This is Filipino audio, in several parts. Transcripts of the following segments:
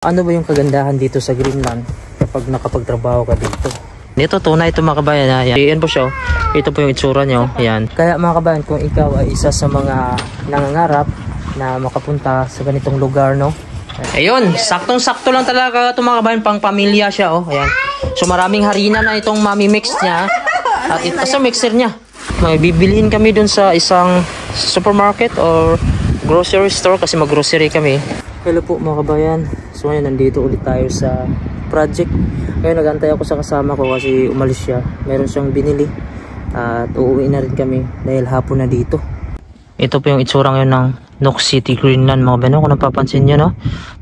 Ano ba yung kagandahan dito sa Greenland kapag nakapagtrabaho ka dito? Dito tunay ito mga kabayan ha. Yan po siya. Ito po yung itsura nyo. Yan. Kaya mga kabayan, kung ikaw ay isa sa mga nangangarap na makapunta sa ganitong lugar, no? Ayun, saktong-sakto lang talaga ito mga kabayan, pang pamilya siya, oh. Ayan. So maraming harina na itong mami-mix niya. At ito sa mixer niya. May bibilihin kami dun sa isang supermarket or grocery store kasi mag-grocery kami. Hello po mga kabayan. So ngayon nandito ulit tayo sa project. Ngayon nagantay ako sa kasama ko kasi umalis siya. Meron siyang binili. At uuwi na rin kami dahil hapon na dito. Ito po yung itsura ngayon ng Nuuk City, Greenland mga kabayan. Kung napapansin nyo, no?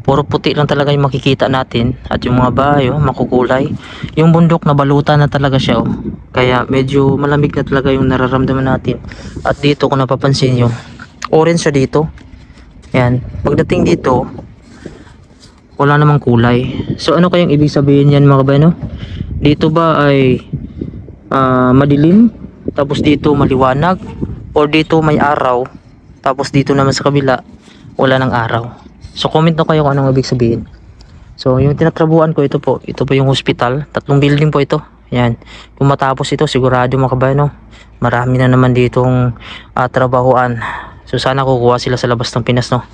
Puro puti lang talaga yung makikita natin. At yung mga bahay, oh, makukulay. Yung bundok na balutan na talaga siya. Oh. Kaya medyo malamig na talaga yung nararamdaman natin. At dito kung napapansin nyo, orange siya dito. Yan. Pagdating dito, wala namang kulay. So ano kayang ibig sabihin yan mga kabayan, no? Dito ba ay madilim, tapos dito maliwanag, or dito may araw, tapos dito naman sa kabila wala ng araw? So comment na kayo kung anong ibig sabihin. So yung tinatrabuhan ko, ito po yung hospital. 3 building po ito. Yan. Kung matapos ito, sigurado mga kabayan, no? Marami na naman ditong trabahuan. So sana kukuha sila sa labas ng Pinas, no?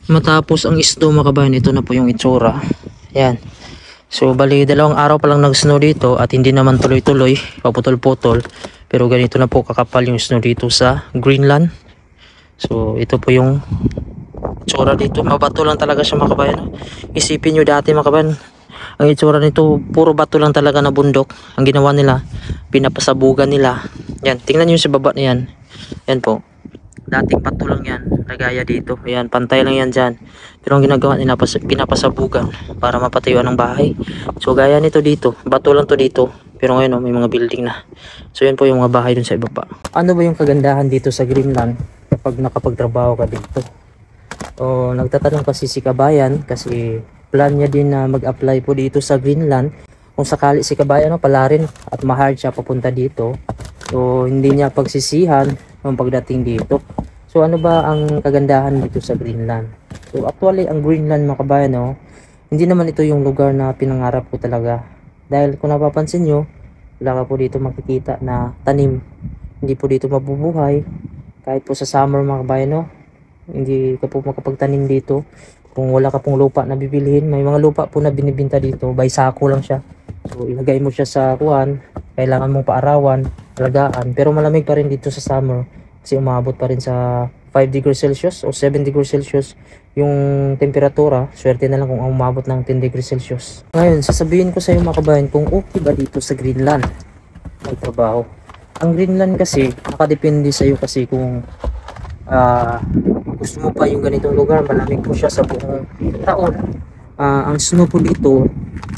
Matapos ang snow mga kabayan, ito na po yung itsura. Yan. So bali 2 araw pa lang nag-snow dito at hindi naman tuloy-tuloy, paputol-putol. Pero ganito na po kakapal yung snow dito sa Greenland. So ito po yung itsura dito. Mabato lang talaga siya mga kabayan. Isipin nyo dati mga kabayan, ang itsura nito puro bato lang talaga na bundok. Ang ginawa nila, pinapasabugan nila. Yan, tingnan nyo sa baba na yan. Yan po. Dating pato lang yan, nagaya dito. Ayan, pantay lang yan dyan. Pero ang ginagawa nila, pinapasabugan para mapatayuan ng bahay. So gaya nito dito, bato lang to dito. Pero ngayon, may mga building na. So yan po yung mga bahay dun sa iba pa. Ano ba yung kagandahan dito sa Greenland kapag nakapagtrabaho ka dito? O nagtatanong kasi si kabayan, kasi plan niya din na mag-apply po dito sa Greenland. Kung sakali si kabayan, no, pala rin at ma-hard siya papunta dito. So hindi niya pagsisihan ang pagdating dito. So ano ba ang kagandahan dito sa Greenland? So actually ang Greenland mga kabayan, no, hindi naman ito yung lugar na pinangarap ko talaga. Dahil kung napapansin nyo, wala ka po dito makikita na tanim. Hindi po dito mabubuhay. Kahit po sa summer mga kabayan, no, hindi ka po makapagtanim dito. Kung wala ka pong lupa na bibilihin, may mga lupa po na binibinta dito. By sako lang siya. So ilagay mo siya sa kuwan, kailangan mong paarawan, alagaan. Pero malamig pa rin dito sa summer kasi umabot pa rin sa 5 degrees Celsius o 7 degrees Celsius yung temperatura. Swerte na lang kung umabot ng 10 degrees Celsius. Ngayon, sasabihin ko sa iyo mga kabayan kung okay ba dito sa Greenland magtrabaho. Ang Greenland kasi, nakadepende sa iyo kasi kung gusto mo pa yung ganitong lugar, malamig po siya sa buong taon. Ang snow po dito,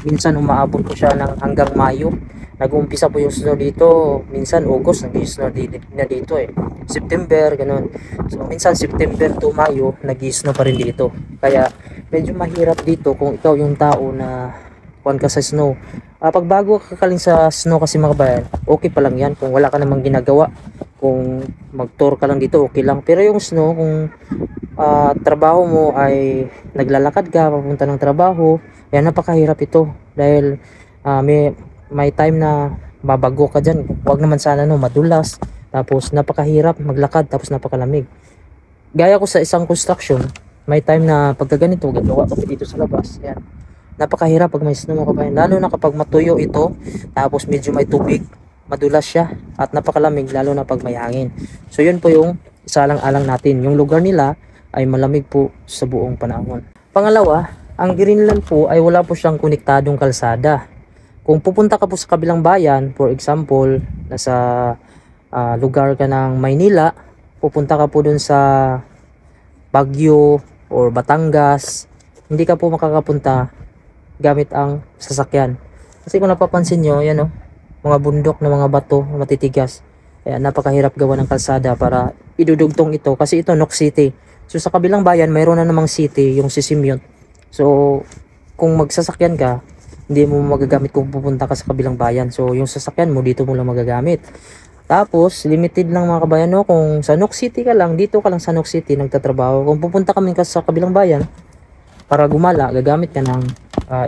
minsan umaabot po siya ng hanggang Mayo. Nag-uumpisa po yung snow dito, minsan August, nag-i-snow na dito eh. September, ganun. So minsan September to Mayo, nag-i-snow pa rin dito. Kaya medyo mahirap dito kung ikaw yung tao na kuwan ka sa snow. Pag bago ka kaling sa snow kasi mga kabayan, okay pa lang yan kung wala ka namang ginagawa. Kung mag-tour ka lang dito, okay lang. Pero yung snow, kung trabaho mo ay naglalakad ka, papunta ng trabaho, yan, napakahirap ito. Dahil may time na mabago ka dyan. Huwag naman sana, no, madulas. Tapos napakahirap maglakad, tapos napakalamig. Gaya ko sa isang construction, may time na pagka ganito, gagawa ko dito sa labas. Yan. Napakahirap pag may snow mga kabayan. Lalo na kapag matuyo ito, tapos medyo may tubig, madulas siya at napakalamig, lalo na pag may hangin. So yun po yung isalang-alang natin. Yung lugar nila ay malamig po sa buong panahon. Pangalawa, ang Greenland po ay wala po siyang konektadong kalsada. Kung pupunta ka po sa kabilang bayan, for example, nasa lugar ka ng Maynila, pupunta ka po dun sa Baguio or Batangas, hindi ka po makakapunta gamit ang sasakyan. Kasi kung napapansin nyo, yan o, mga bundok na mga bato na matitigas. Kaya napakahirap gawa ng kalsada para idudugtong ito. Kasi ito Nuuk City. So sa kabilang bayan, mayroon na namang city, yung Sisimiut. So kung magsasakyan ka, hindi mo magagamit kung pupunta ka sa kabilang bayan. So yung sasakyan mo, dito mo lang magagamit. Tapos limited lang mga kabayan, no? Kung sa Nuuk City ka lang, dito ka lang sa Nuuk City nagtatrabaho. Kung pupunta kami sa kabilang bayan, para gumala, gagamit ka ng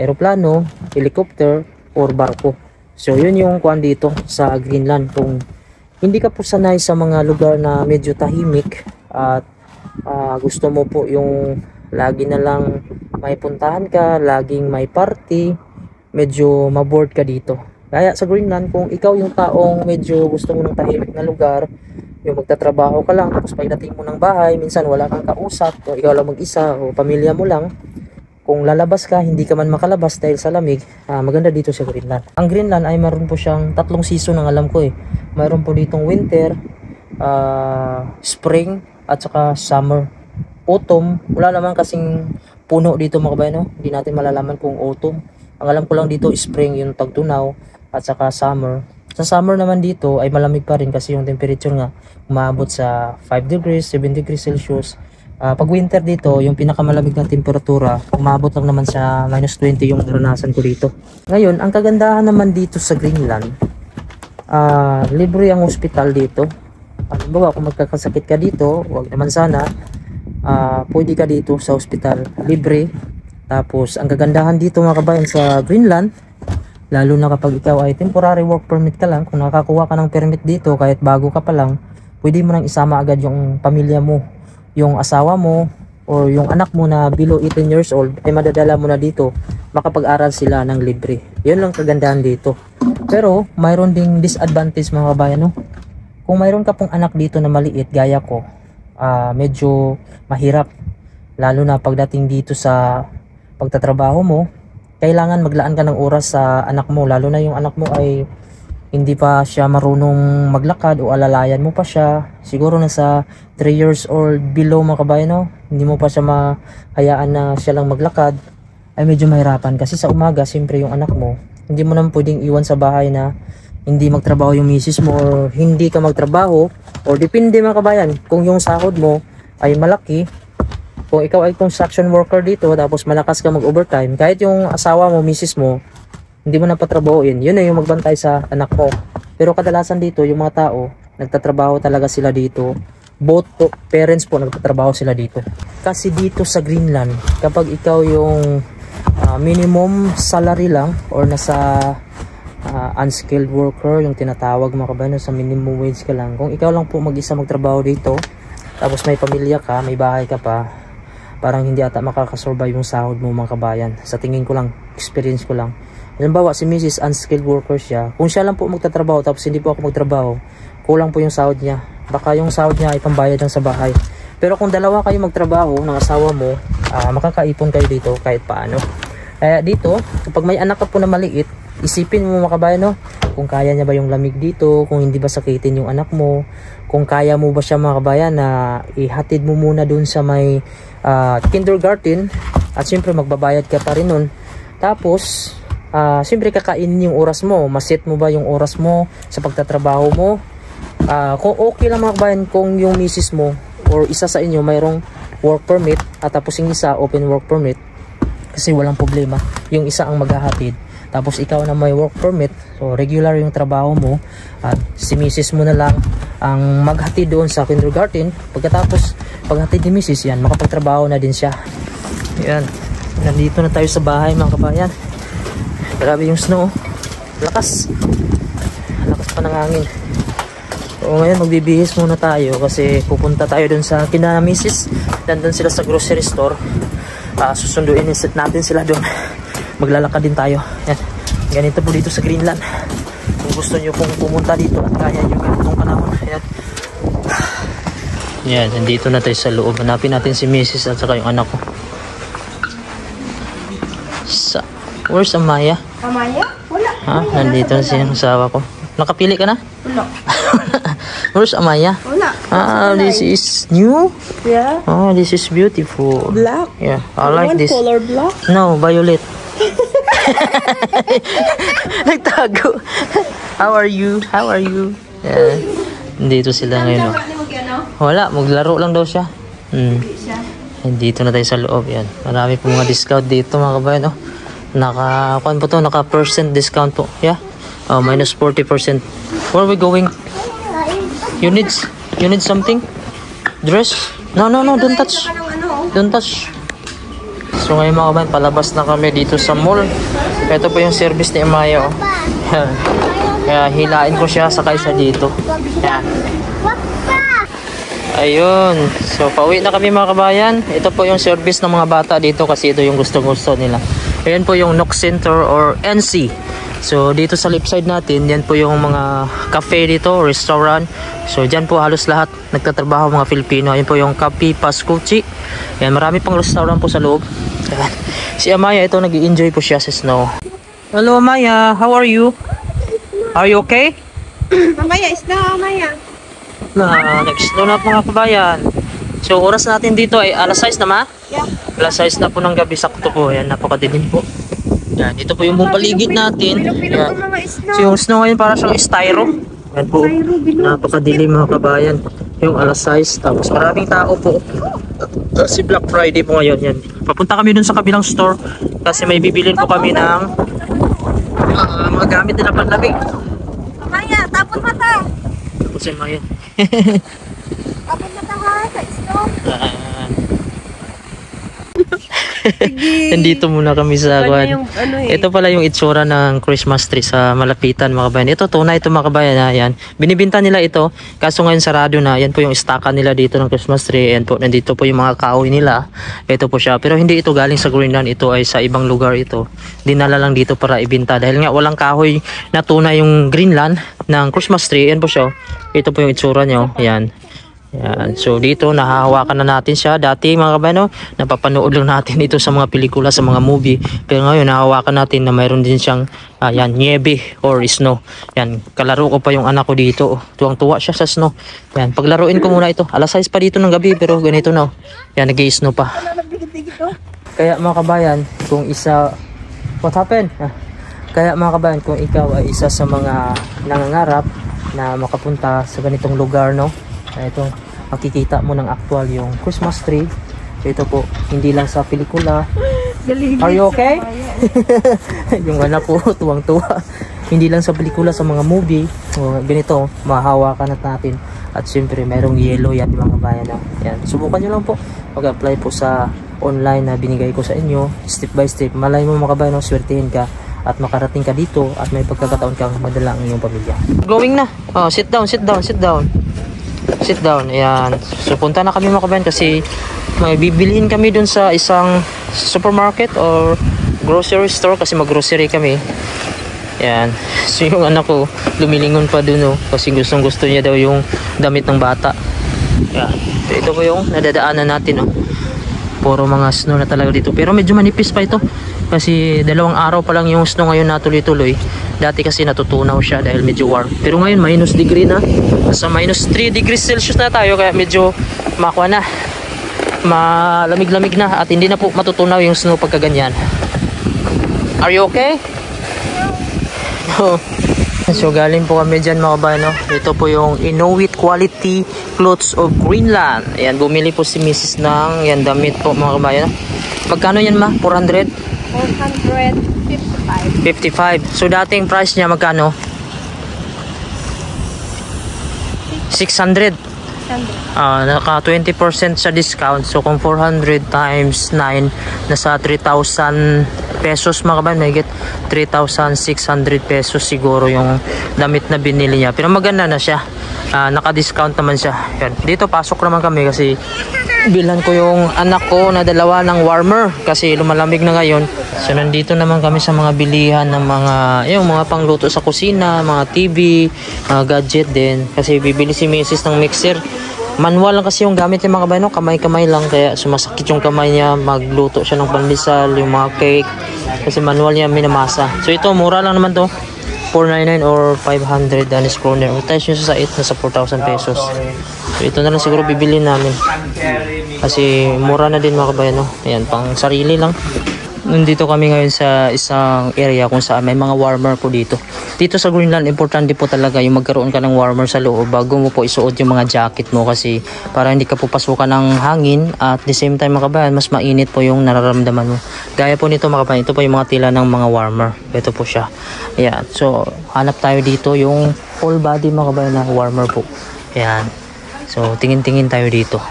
eroplano, helicopter, or barko. So yun yung kuan dito sa Greenland. Kung hindi ka po sanay sa mga lugar na medyo tahimik at gusto mo po yung lagi na lang may puntahan ka, laging may party, medyo mabored ka dito. Kaya sa Greenland, kung ikaw yung taong medyo gusto mo ng tahimik na lugar, yung magtatrabaho ka lang, tapos pagdating mo ng bahay, minsan wala kang kausap, kung ikaw lang mag-isa o pamilya mo lang, kung lalabas ka, hindi ka man makalabas dahil sa lamig, maganda dito sa Greenland. Ang Greenland ay meron po siyang 3 season ang alam ko eh. Mayroon po ditong winter, spring, at saka summer. Autumn, wala naman kasing puno dito mga kabayan, no? Hindi natin malalaman kung autumn. Ang alam ko lang dito spring, yung tagtunaw, at saka summer. Sa summer naman dito ay malamig pa rin kasi yung temperature nga umaabot sa 5 degrees, 7 degrees Celsius. Pag winter dito, yung pinakamalamig na temperatura, umabot lang naman sa -20 yung naranasan ko dito. Ngayon, ang kagandahan naman dito sa Greenland, libre ang hospital dito. Halimbawa, kung magkakasakit ka dito, wag naman sana, pwede ka dito sa hospital, libre. Tapos, ang kagandahan dito mga kabayan sa Greenland, lalo na kapag ikaw ay temporary work permit ka lang, kung nakakuha ka ng permit dito, kahit bago ka pa lang, pwede mo nang isama agad yung pamilya mo, yung asawa mo, or yung anak mo na below 18 years old, ay madadala mo na dito, makapag-aral sila ng libre. Yun lang kagandahan dito. Pero, mayroon ding disadvantage mga kabayan, no? Kung mayroon ka pong anak dito na maliit, gaya ko, medyo mahirap. Lalo na pagdating dito sa pagtatrabaho mo, kailangan maglaan ka ng oras sa anak mo, lalo na yung anak mo ay hindi pa siya marunong maglakad o alalayan mo pa siya. Siguro nasa 3 years old below mga kabayan, no? Hindi mo pa siya mahayaan na siya lang maglakad, ay medyo mahirapan. Kasi sa umaga, siyempre yung anak mo, hindi mo naman pwedeng iwan sa bahay na hindi magtrabaho yung misis mo or hindi ka magtrabaho. Or depende mga kabayan, kung yung sahod mo ay malaki, kung ikaw ay construction worker dito tapos malakas ka mag-overtime, kahit yung asawa mo, misis mo, hindi mo na patrabahoin, yun na yung magbantay sa anak mo. Pero kadalasan dito, yung mga tao, nagtatrabaho talaga sila dito. Both parents po, nagtatrabaho sila dito. Kasi dito sa Greenland, kapag ikaw yung minimum salary lang or nasa unskilled worker, yung tinatawag mga kabayan, sa minimum wage ka lang. Kung ikaw lang po mag-isa magtrabaho dito, tapos may pamilya ka, may bahay ka pa, parang hindi ata makakasurvive yung sahod mo mga kabayan. Sa tingin ko lang, experience ko lang. Halimbawa si Mrs. unskilled worker siya, kung siya lang po magtatrabaho tapos hindi po ako magtrabaho, kulang po yung sahod niya. Baka yung sahod niya ay pambayad lang sa bahay. Pero kung dalawa kayo magtrabaho ng asawa mo, makakaipon kayo dito kahit paano. Kaya dito, kapag may anak ka po na maliit, isipin mo mga kabayan, no? Kung kaya niya ba yung lamig dito, kung hindi ba sakitin yung anak mo, kung kaya mo ba siya mga kabayan na ihatid mo muna dun sa may kindergarten, at syempre magbabayad ka pa rin nun. Tapos syempre kakainin yung oras mo, maset mo ba yung oras mo sa pagtatrabaho mo. Kung okay lang mga kabayan, kung yung misis mo or isa sa inyo mayroong work permit at tapos yung isa open work permit, kasi walang problema, yung isa ang maghahatid tapos ikaw na may work permit, so regular yung trabaho mo, at si misis mo na lang ang maghatid doon sa kindergarten. Pagkatapos paghatid ni misis, yan, makapagtrabaho na din siya. Yan, nandito na tayo sa bahay mga kabayan. Grabe yung snow, lakas pa ng hangin. So ngayon magbibihis muna tayo kasi pupunta tayo doon sa kina misis. Nandun sila sa grocery store, susunduin natin sila doon. Maglalakad din tayo. Yan. Ganito po dito sa Greenland. Kung gusto nyo pong pumunta dito at kaya nyo ganitong panahon. Yan. Yan, nandito na tayo sa loob. Hanapin natin si Mrs. at saka yung anak ko. Where's Amaya? Amaya? Wala. Ha? Nandito na siya, asawa ko. Nakapili ka na? Wala. Where's Amaya? Wala. This is new? Yeah. Oh, this is beautiful. Black. Yeah, I like this. Color black? No, violet. Nagtago. How are you? How are you? Yeah. Dito sila ngayon. Wala, maglaro lang daw siya. Dito na tayo sa loob. Yan. Marami po mga discount dito mga kabayan. Oh. Naka percent discount po. Yeah. Oh, minus 40%. Where are we going? You need something? Dress? No, don't touch. Don't touch. It's So ngayon mga kabayan, palabas na kami dito sa mall. Ito po yung service ni Amaya. Oh. Yan. Kaya hilain ko siya, sakay siya dito. Yan. Ayun. So pauwi na kami mga kabayan. Ito po yung service ng mga bata dito kasi ito yung gusto-gusto nila. Ayan po yung Nook Center or NC. So dito sa left side natin, yan po yung mga cafe dito, restaurant. So dyan po halos lahat nagtatrabaho mga Filipino. Ayan po yung Kapi Pascucci. Ayan, marami pang restaurant po sa loob. Ayan. Si Amaya, ito nag-i-enjoy po siya sa snow. Hello Amaya, how are you? Are you okay? Amaya, snow, Amaya. Nag-snow na po mga kabayan. So oras natin dito ay alas 6 na ma? Yeah. Alas 6 na po ng gabi, sakto po. Ayan, napakadilim po. Yan, ito po yung buong paligid natin. Yan. So yung snow ngayon para siyang styro. Yan po. Napakadilim mga kabayan. Yung alas 6. Tapos maraming tao po. Kasi Black Friday po ngayon. Yan. Papunta kami dun sa kabilang store. Kasi may bibilin po kami ng mga gamit nila panlamig. Amaya, tapon mata. Tapos si Maya. Tapon mata ha, sa snow. Nandito muna kami sa kwan. Ito pala yung itsura ng Christmas tree sa malapitan mga kabayan. Ito tunay ito mga kabayan. Ayan. Binibinta nila ito. Kaso ngayon sarado na. Yan po yung stockan nila dito ng Christmas tree. Ayan po. Nandito po yung mga kahoy nila. Ito po siya. Pero hindi ito galing sa Greenland. Ito ay sa ibang lugar ito. Dinala lang dito para ibinta. Dahil nga walang kahoy na tunay yung Greenland ng Christmas tree. Ayan po siya. Ito po yung itsura nyo. Ayan. Yan. So dito nahahawakan na natin siya. Dati mga kabayan, napapanood lang natin ito sa mga pelikula, sa mga movie. Pero ngayon nahahawakan natin na mayroon din siyang yan, niebe or snow. Yan, kalaro ko pa yung anak ko dito. Tuwang-tuwa siya sa snow. Yan, paglaruin ko muna ito. Alas 6 pa dito ng gabi pero ganito na. Yan, nag-i-snow pa. Kaya mga kabayan, kung isa... What happened? Kaya mga kabayan, kung ikaw ay isa sa mga nangangarap na makapunta sa ganitong lugar, no? Ito, makikita mo ng actual yung Christmas tree. So ito po, hindi lang sa pelikula. Are you okay? Yung anak po, tuwang-tuwa. Hindi lang sa pelikula, sa mga movie. Ganito, mahahawakan natin. At siyempre, mayroong yellow yan mga bayan. Yan. Subukan nyo lang po. Mag-apply po sa online na binigay ko sa inyo. Step by step. Malay mo mga bayan, swertihin ka. At makarating ka dito. At may pagkakataon kang madala ang iyong pamilya. Going na. Oh, sit down, sit down, sit down. Sit down, ayan. So punta na kami mga kabayan kasi may bibilihin kami dun sa isang supermarket or grocery store kasi mag-grocery kami. Ayan. So yung anak ko lumilingon pa dun kasi gustong gusto niya daw yung damit ng bata. Ayan. So ito po yung nadadaanan natin Puro mga snow na talaga dito. Pero medyo manipis pa ito. Kasi 2 araw pa lang yung snow ngayon na tuloy-tuloy. Dati kasi natutunaw siya dahil medyo warm. Pero ngayon minus degree na. Sa minus 3 degrees Celsius na tayo. Kaya medyo makwa na. Malamig-lamig na. At hindi na po matutunaw yung snow pagka ganyan. Are you okay? No. So galing po kami dyan mga kabayan. Ito po yung Inuit Quality Clothes of Greenland. Ayan, bumili po si Mrs. ng yan, damit po mga kabayan. Magkano yan ma? 400? 455. 55. So dating price niya magkano? 600. Naka 20% sa discount. So kung 400 times 9 nasa 3,000 pesos mga kabayan. May get 3,600 pesos siguro yung damit na binili niya. Pero maganda na siya. Naka-discount naman siya. Yan. Dito pasok naman kami kasi bilhan ko yung anak ko na 2 ng warmer kasi lumalamig na ngayon. So nandito naman kami sa mga bilihan ng mga pangluto sa kusina, mga TV, mga gadget din. Kasi bibili si Mrs. ng mixer. Manual lang kasi yung gamit niya mga kabayan, kamay-kamay lang kaya sumasakit yung kamay niya. Magluto siya ng pandesal, yung mga cake kasi manual niya minamasa. So ito mura lang naman to, 499 or 500 Danish kroner. Tayo siya sa 8 nasa 4,000 pesos. So ito na lang siguro bibili namin kasi mura na din mga kabayan. Ayan, pang sarili lang. Nandito kami ngayon sa isang area kung saan may mga warmer po dito. Dito sa Greenland, importante po talaga yung magkaroon ka ng warmer sa loob bago mo po isuot yung mga jacket mo kasi para hindi ka po pasukan ng hangin at the same time mga kabayan, mas mainit po yung nararamdaman mo. Gaya po nito mga kabayan, ito po yung mga tila ng mga warmer. Ito po siya. Ayan. So, hanap tayo dito yung full body mga kabayan na warmer po. Ayan. So, tingin-tingin tayo dito.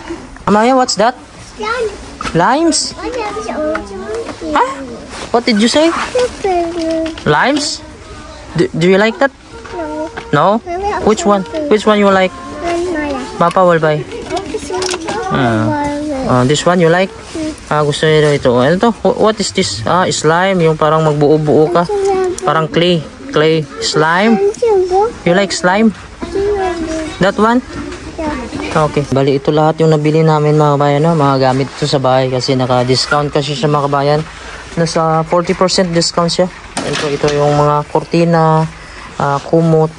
Amaya, what's that? Limes. Huh? What did you say? Limes? Do you like that? No? Which one? Which one you like? Papa will buy. This one you like? Gusto niyo ito. Ano to? What is this? Slime. Yung parang magbuo-buo ka. Parang clay. Clay. Slime. You like slime? That one? Okay. Bali, ito lahat yung nabili namin mga kabayan. No? Mga gamit ito sa bahay kasi naka-discount kasi siya mga kabayan. Nasa 40% discount siya. Ito yung mga kortina, kumot.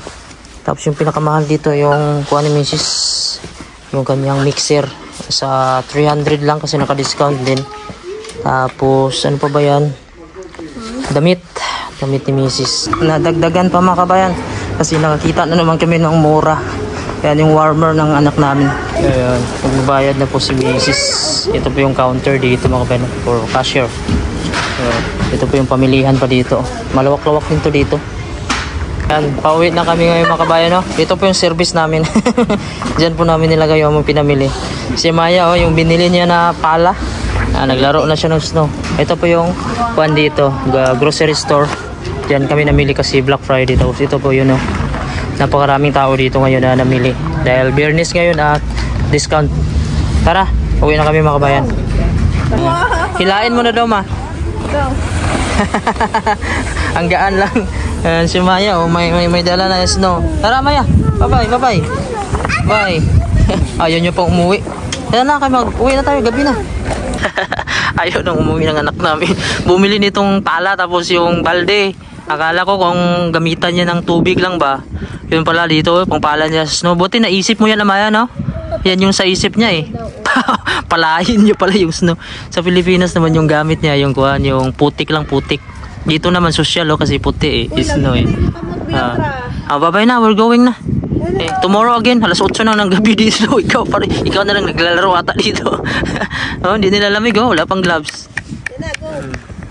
Tapos yung pinakamahal dito yung kuha ni Mrs. Yung kanyang mixer. Sa 300 lang kasi naka-discount din. Tapos ano pa ba yan? Damit ni Mrs. Nadagdagan pa mga kabayan kasi nakakita na naman kami ng mura. Yan yung warmer ng anak namin. Ayan, magbabayad na po si Mrs. Ito po yung counter dito mga kabayan for cashier. Ito po yung pamilihan pa dito. Malawak-lawak din to dito. Yan, pauwi na kami ngayon mga kabayan, no? Ito po yung service namin. Diyan po namin nilagay yung pinamili. Si Maya, yung binili niya na pala. Naglaro na siya ng snow. Ito po yung kuan dito, grocery store. Diyan kami namili kasi Black Friday. Tapos ito po yun, no? Napakaraming tao dito ngayon na namili. Dahil Biyernes ngayon at discount. Tara, uwi na kami mga kabayan. Hilain mo na daw, ma. Ang gaan lang. Si Maya, may dala na snow. Tara Maya, bye-bye, bye-bye. Bye. Ayaw nyo pang umuwi. Kaya na kayo, mag-uwi na tayo, gabi na. Ayaw nang umuwi ng anak namin. Bumili nitong pala tapos yung balde. Akala ko kung gamitan niya ng tubig lang ba. Yun pala dito, pang pala niya snow. Buti naisip mo yan na Maya, no? Yan yung sa isip niya eh. Palahin nyo pala yung snow. Sa Pilipinas naman yung gamit niya, yung kuhan, yung putik lang putik. Dito naman social kasi puti eh, snow eh. Bye-bye na, we're going na. Tomorrow again, alas 8 na ng gabi dito. Ikaw na lang naglalaro ata dito. Hindi nila lamig, wala pang gloves.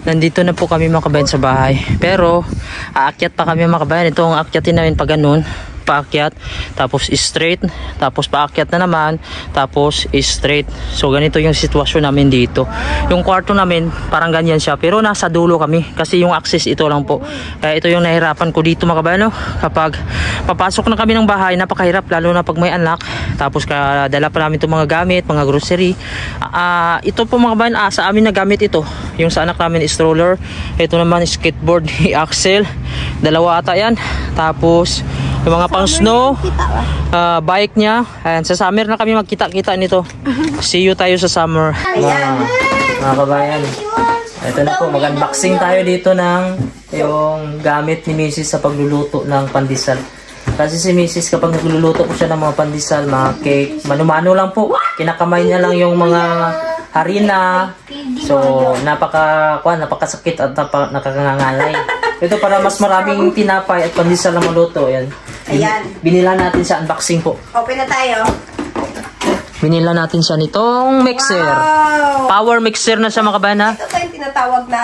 Nandito na po kami mga kabayan sa bahay. Pero, aakyat pa kami mga kabayan. Ito ang aakyatin namin pag ganun. Paakyat, tapos straight, tapos paakyat na naman, tapos straight. So ganito yung sitwasyon namin dito. Yung kwarto namin parang ganyan siya, pero nasa dulo kami kasi yung access ito lang po. Kaya ito yung nahirapan ko dito mga kabayan, no? Kapag papasok na kami ng bahay, napakahirap lalo na pag may anak. Tapos dala pa namin itong mga gamit, mga grocery. Ito po mga kabayan, sa amin na gamit ito. Yung sa anak namin stroller. Ito naman skateboard ni Axel. Dalawa ata yan. Tapos yung mga pang snow, bike niya. Ayan, sa summer na kami magkita-kita nito. See you tayo sa summer. Mga kabayan, ito na po, mag-unboxing tayo dito ng yung gamit ni Mrs. sa pagluluto ng pandesal. Kasi si Mrs. kapag nagluluto po siya ng mga pandesal, mga cake, mano-mano lang po. Kinakamay niya lang yung mga harina. So, napakasakit at nakakangangalay. Ito para mas maraming tinapay at pandesal na maluto. Ayan. Ayan. Binila natin sa unboxing po. Open na tayo. Binila natin siya nitong mixer. Wow! Power mixer na siya mga kabayan, ha? Ito yung tinatawag na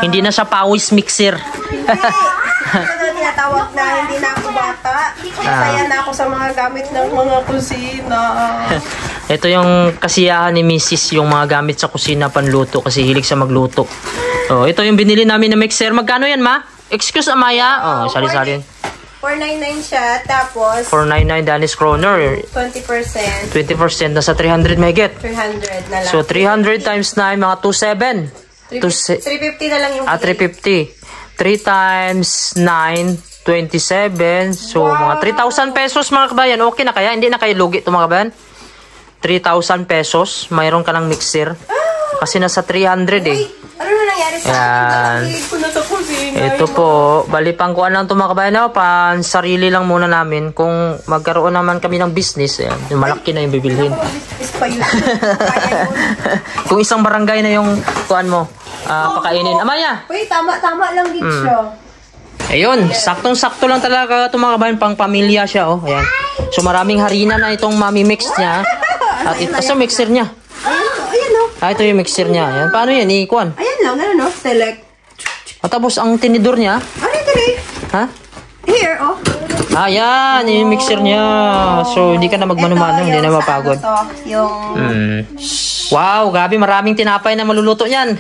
Hindi na siya pawis mixer. Hindi. Ito yung tinatawag na hindi na ako bata. Kaya na ako sa mga gamit ng mga kusina. Ito yung kasiyahan ni Mrs. yung mga gamit sa kusina panluto kasi hilig siya magluto. Ito yung binili namin na mixer. Magkano yan, ma? Excuse, Amaya. Sali-sali. 499 siya, tapos 499 Danish kroner. 20%. 20% nasa 300 megit. 300 na lang. So 300 times 9 mga 27. 350 na lang yung 350. 3 times 9 27. So mga 3,000 pesos mga kabayan. Okay na kaya? Hindi na kayo lugi ito mga kabayan. 3,000 pesos. Mayroon ka ng mixer. Kasi nasa 300 eh. Ano na nangyari sa akin? Ko na sa kusina. Ito po, bali pang kuan lang ito mga kabayan, pan sarili lang muna namin. Kung magkaroon naman kami ng business, ayan, yung malaki na yung bibilhin. Kung isang barangay na yung kuan mo, pakainin. Amaya! Wait, tama lang dito siya. Ayun, saktong-sakto lang talaga ito mga kabayan, pang pamilya siya. Ayan. So maraming harina na itong mami-mix niya. At ito sa mixer niya. Ito yung mixer niya. Ayan. Paano yan? Ikuan? Ayan lang, no? Select. At tapos ang tinidor niya. Ano ito rin? Ha? Here, oh. Ayan, yung mixer niya. So, hindi ka na magmano-mano, hindi na mapagod. Yung Wow, gabi, maraming tinapay na maluluto niyan.